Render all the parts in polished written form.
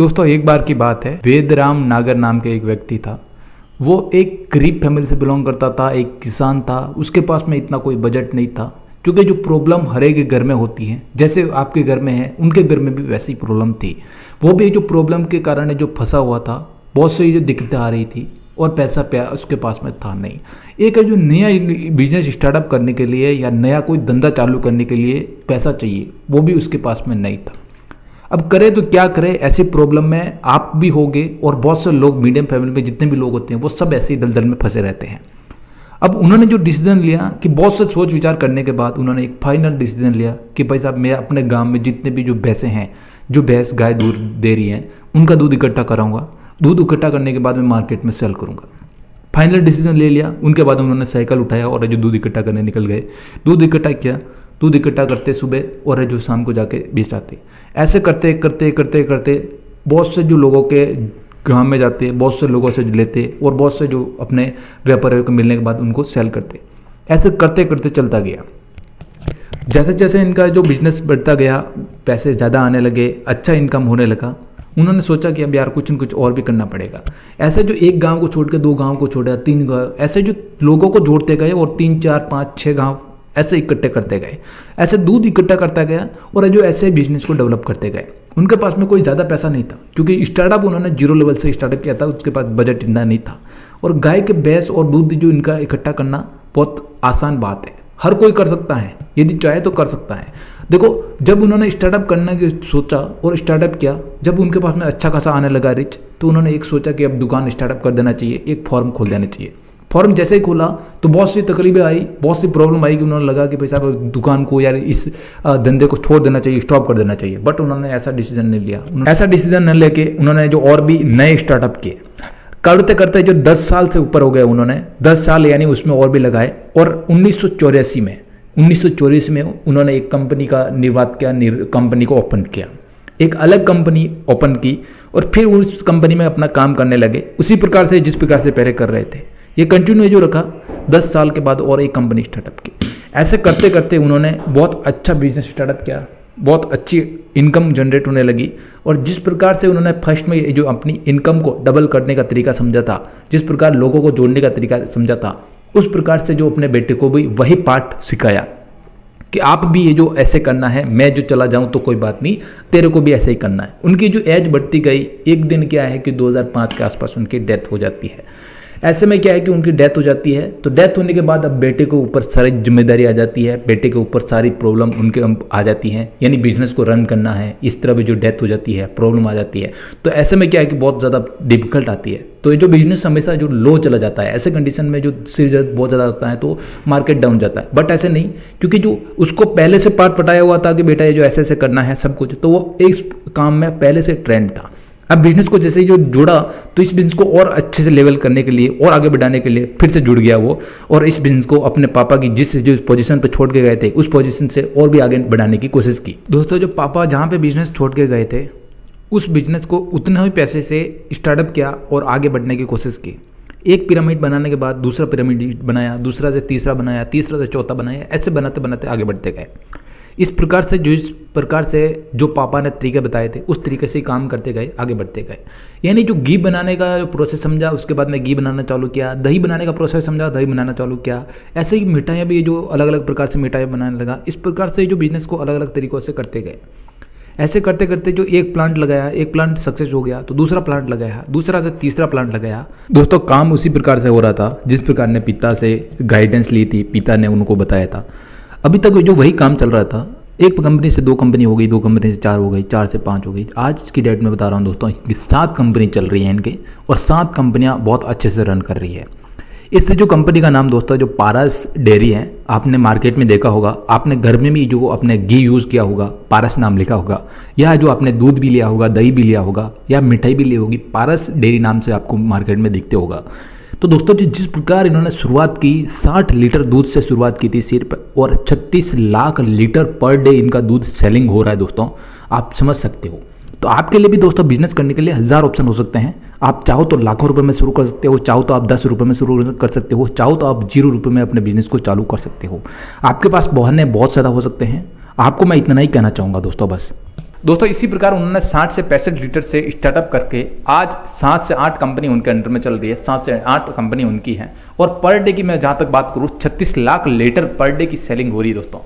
दोस्तों एक बार की बात है, वेदराम नागर नाम के एक व्यक्ति था। वो एक गरीब फैमिली से बिलोंग करता था, एक किसान था। उसके पास में इतना कोई बजट नहीं था, क्योंकि जो प्रॉब्लम हर एक घर में होती है, जैसे आपके घर में है उनके घर में भी वैसी प्रॉब्लम थी। वो भी जो प्रॉब्लम के कारण जो फंसा हुआ था, बहुत सी जो दिक्कतें आ रही थी और पैसा उसके पास में था नहीं। एक जो नया बिजनेस स्टार्टअप करने के लिए या नया कोई धंधा चालू करने के लिए पैसा चाहिए, वो भी उसके पास में नहीं था। अब करे तो क्या करे, ऐसी प्रॉब्लम में आप भी होगे और बहुत से लोग मीडियम फैमिली में जितने भी लोग होते हैं वो सब ऐसे ही दलदल में फंसे रहते हैं। अब उन्होंने जो डिसीजन लिया कि बहुत से सोच विचार करने के बाद उन्होंने एक फाइनल डिसीजन लिया कि भाई साहब, मैं अपने गांव में जितने भी जो भैंसें हैं, जो भैंस गाय दूध दे रही हैं, उनका दूध इकट्ठा कराऊंगा। दूध इकट्ठा करने के बाद मैं मार्केट में सेल करूंगा। फाइनल डिसीजन ले लिया। उनके बाद उन्होंने साइकिल उठाया और जो दूध इकट्ठा करने निकल गए। दूध इकट्ठा किया, दूध इकट्ठा करते सुबह और जो शाम को जाके बेच आते। ऐसे करते करते करते करते बहुत से जो लोगों के गांव में जाते, बहुत से लोगों से लेते और बहुत से जो अपने व्यापारियों को मिलने के बाद उनको सेल करते। ऐसे करते करते चलता गया। जैसे जैसे इनका जो बिजनेस बढ़ता गया, पैसे ज़्यादा आने लगे, अच्छा इनकम होने लगा। उन्होंने सोचा कि अब यार कुछ न कुछ और भी करना पड़ेगा। ऐसे जो एक गांव को छोड़ के 2 गांव को छोड़ा, 3 गांव, ऐसे जो लोगों को जोड़ते गए और 3, 4, 5, 6 गांव ऐसे इकट्ठे करते गए। ऐसे दूध इकट्ठा करता गया और जो ऐसे बिजनेस को डेवलप करते गए। उनके पास में कोई ज़्यादा पैसा नहीं था, क्योंकि स्टार्टअप उन्होंने 0 लेवल से स्टार्टअप किया था। उसके पास बजट इतना नहीं था। और गाय के भैंस और दूध जो इनका इकट्ठा करना बहुत आसान बात है, हर कोई कर सकता है, यदि चाहे तो कर सकता है। देखो, जब उन्होंने स्टार्टअप करने की सोचा और स्टार्टअप किया, जब उनके पास में अच्छा खासा आने लगा रिच, तो उन्होंने एक सोचा कि अब दुकान स्टार्टअप कर देना चाहिए, एक फॉर्म खोल देना चाहिए। फॉर्म जैसे ही खोला तो बहुत सी तकलीफें आई, बहुत सी प्रॉब्लम आई कि उन्होंने लगा कि भाई साहब, दुकान को यार इस धंधे को छोड़ देना चाहिए, स्टॉप कर देना चाहिए। बट उन्होंने ऐसा डिसीजन नहीं लिया। ऐसा डिसीजन न लेके उन्होंने जो और भी नए स्टार्टअप किए, करते करते जो 10 साल से ऊपर हो गए, उन्होंने 10 साल यानी उसमें और भी लगाए। और 1984 में उन्होंने एक कंपनी का निर्वात किया, कंपनी को ओपन किया, एक अलग कंपनी ओपन की और फिर उस कंपनी में अपना काम करने लगे, उसी प्रकार से जिस प्रकार से पहले कर रहे थे। ये कंटिन्यू जो रखा, 10 साल के बाद और एक कंपनी स्टार्टअप की। ऐसे करते करते उन्होंने बहुत अच्छा बिजनेस स्टार्टअप किया, बहुत अच्छी इनकम जनरेट होने लगी। और जिस प्रकार से उन्होंने फर्स्ट में जो अपनी इनकम को डबल करने का तरीका समझा था, जिस प्रकार लोगों को जोड़ने का तरीका समझा था, उस प्रकार से जो अपने बेटे को भी वही पाठ सिखाया कि आप भी ये जो ऐसे करना है, मैं जो चला जाऊं तो कोई बात नहीं, तेरे को भी ऐसे ही करना है। उनकी जो एज बढ़ती गई, एक दिन क्या है कि 2005 के आसपास उनकी डेथ हो जाती है। ऐसे में क्या है कि उनकी डेथ हो जाती है, तो डेथ होने के बाद अब बेटे के ऊपर सारी जिम्मेदारी आ जाती है, बेटे के ऊपर सारी प्रॉब्लम उनके आ जाती हैं, यानी बिजनेस को रन करना है। इस तरह भी जो डेथ हो जाती है, प्रॉब्लम आ जाती है, तो ऐसे में क्या है कि बहुत ज़्यादा डिफिकल्ट आती है। तो ये जो बिजनेस हमेशा जो लो चला जाता है, ऐसे कंडीशन में जो सिर बहुत ज़्यादा होता है तो मार्केट डाउन जाता है। बट ऐसे नहीं, क्योंकि जो उसको पहले से पाठ पटाया हुआ था कि बेटा ये जो ऐसे ऐसे करना है सब कुछ, तो वो इस काम में पहले से ट्रेंड था। अब बिजनेस को जैसे ही जो जुड़ा, तो इस बिजनेस को और अच्छे से लेवल करने के लिए और आगे बढ़ाने के लिए फिर से जुड़ गया वो, और इस बिजनेस को अपने पापा की जिस पोजीशन पे छोड़ के गए थे, उस पोजीशन से और भी आगे बढ़ाने की कोशिश की। दोस्तों, जो पापा जहाँ पे बिजनेस छोड़ के गए थे, उस बिजनेस को उतने ही पैसे से स्टार्टअप किया और आगे बढ़ने की कोशिश की। एक पिरामिड बनाने के बाद दूसरा पिरामिड बनाया, दूसरा से तीसरा बनाया, तीसरा से चौथा बनाया, ऐसे बनाते बनाते आगे बढ़ते गए। इस प्रकार से जो पापा ने तरीके बताए थे, उस तरीके से काम करते गए, आगे बढ़ते गए। यानी जो घी बनाने का जो प्रोसेस समझा, उसके बाद में घी बनाना चालू किया। दही बनाने का प्रोसेस समझा, दही बनाना चालू किया। ऐसे ही मिठाइयाँ भी जो अलग अलग प्रकार से मिठाइयाँ बनाने लगा। इस प्रकार से जो बिजनेस को अलग अलग तरीक़ों से करते गए। ऐसे करते करते जो एक प्लांट लगाया, एक प्लांट सक्सेस हो गया तो दूसरा प्लांट लगाया, दूसरा से तीसरा प्लांट लगाया। दोस्तों, काम उसी प्रकार से हो रहा था जिस प्रकार ने पिता से गाइडेंस ली थी, पिता ने उनको बताया था। अभी तक जो वही काम चल रहा था। एक कंपनी से 2 कंपनी हो गई, 2 कंपनी से 4 हो गई, 4 से 5 हो गई। आज की डेट में बता रहा हूँ दोस्तों, 7 कंपनी चल रही है इनके, और 7 कंपनियाँ बहुत अच्छे से रन कर रही है। इससे जो कंपनी का नाम दोस्तों जो पारस डेयरी है, आपने मार्केट में देखा होगा, आपने घर में भी जो अपने घी यूज़ किया होगा, पारस नाम लिखा होगा, या जो आपने दूध भी लिया होगा, दही भी लिया होगा, या मिठाई भी ली होगी, पारस डेयरी नाम से आपको मार्केट में दिखते होगा। तो दोस्तों, जिस प्रकार इन्होंने शुरुआत की, 60 लीटर दूध से शुरुआत की थी सिर्फ, और 36 लाख लीटर पर डे इनका दूध सेलिंग हो रहा है दोस्तों, आप समझ सकते हो। तो आपके लिए भी दोस्तों बिजनेस करने के लिए 1000 ऑप्शन हो सकते हैं। आप चाहो तो लाखों रुपए में शुरू कर सकते हो, चाहो तो आप 10 रुपये में शुरू कर सकते हो, चाहो तो आप 0 रुपये में अपने बिजनेस को चालू कर सकते हो। आपके पास बहाने बहुत ज़्यादा हो सकते हैं। आपको मैं इतना ही कहना चाहूँगा दोस्तों, बस दोस्तों इसी प्रकार उन्होंने 60 से 65 लीटर से स्टार्टअप करके आज 7 से 8 कंपनी उनके अंडर में चल रही है, 7 से 8 कंपनी उनकी है। और पर डे की मैं जहाँ तक बात करूँ 36 लाख लीटर पर डे की सेलिंग हो रही है दोस्तों।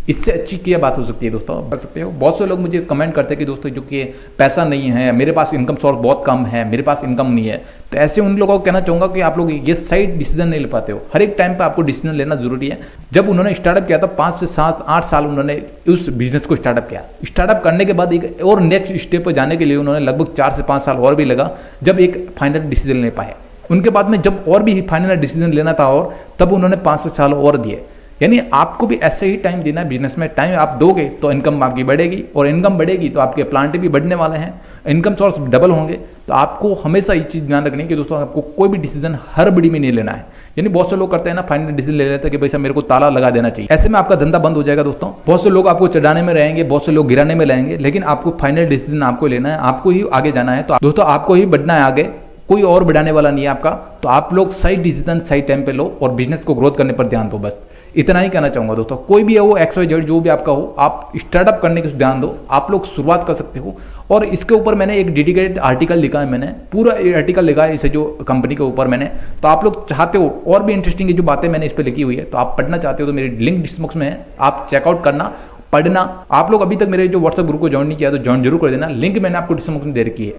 इससे अच्छी क्या बात हो सकती है दोस्तों, कर सकते हो। बहुत से लोग मुझे कमेंट करते हैं कि दोस्तों जो कि पैसा नहीं है, मेरे पास इनकम सोर्स बहुत कम है, मेरे पास इनकम नहीं है, तो ऐसे उन लोगों को कहना चाहूँगा कि आप लोग ये सही डिसीजन नहीं ले पाते हो। हर एक टाइम पे आपको डिसीजन लेना जरूरी है। जब उन्होंने स्टार्टअप किया था 5 से 7 8 साल उन्होंने उस बिजनेस को स्टार्टअप किया। स्टार्टअप करने के बाद एक और नेक्स्ट स्टेप पर जाने के लिए उन्होंने लगभग 4 से 5 साल और भी लगा, जब एक फाइनल डिसीजन ले पाए। उनके बाद में जब और भी फाइनल डिसीजन लेना था और तब उन्होंने 5 से साल और दिए। यानी आपको भी ऐसे ही टाइम देना है बिजनेस में। टाइम आप दोगे तो इनकम आपकी बढ़ेगी, और इनकम बढ़ेगी तो आपके प्लांट भी बढ़ने वाले हैं, इनकम सोर्स डबल होंगे। तो आपको हमेशा ये चीज़ ध्यान रखनी है कि दोस्तों आपको कोई भी डिसीजन हड़बड़ी में नहीं लेना है। यानी बहुत से लोग करते हैं ना, फाइनल डिसीजन ले लेते हैं कि भाई साहब मेरे को ताला लगा देना चाहिए, ऐसे में आपका धंधा बंद हो जाएगा दोस्तों। बहुत से लोग आपको चढ़ाने में रहेंगे, बहुत से लोग गिराने में रहेंगे, लेकिन आपको फाइनल डिसीजन आपको लेना है, आपको ही आगे जाना है। तो दोस्तों आपको ही बढ़ना है आगे, कोई और बढ़ाने वाला नहीं है आपका। तो आप लोग सही डिसीजन सही टाइम पे लो और बिजनेस को ग्रोथ करने पर ध्यान दो। बस इतना ही कहना चाहूंगा दोस्तों। कोई भी है वो XYZ जो भी आपका हो, आप स्टार्टअप करने के ध्यान दो, आप लोग शुरुआत कर सकते हो। और इसके ऊपर मैंने एक डेडिकेटेड आर्टिकल लिखा है, मैंने पूरा आर्टिकल लिखा है इसे जो कंपनी के ऊपर मैंने। तो आप लोग चाहते हो और भी इंटरेस्टिंग जो बातें मैंने इस पर लिखी हुई है, तो आप पढ़ना चाहते हो तो मेरी लिंक डिस्क्रिप्शन में है, आप चेकआउट करना, पढ़ना। आप लोग अभी तक मेरे जो व्हाट्सएप ग्रुप को ज्वाइन नहीं किया तो ज्वाइन जरूर कर देना, लिंक मैंने आपको डिस्क्रिप्शन में दे रखी है।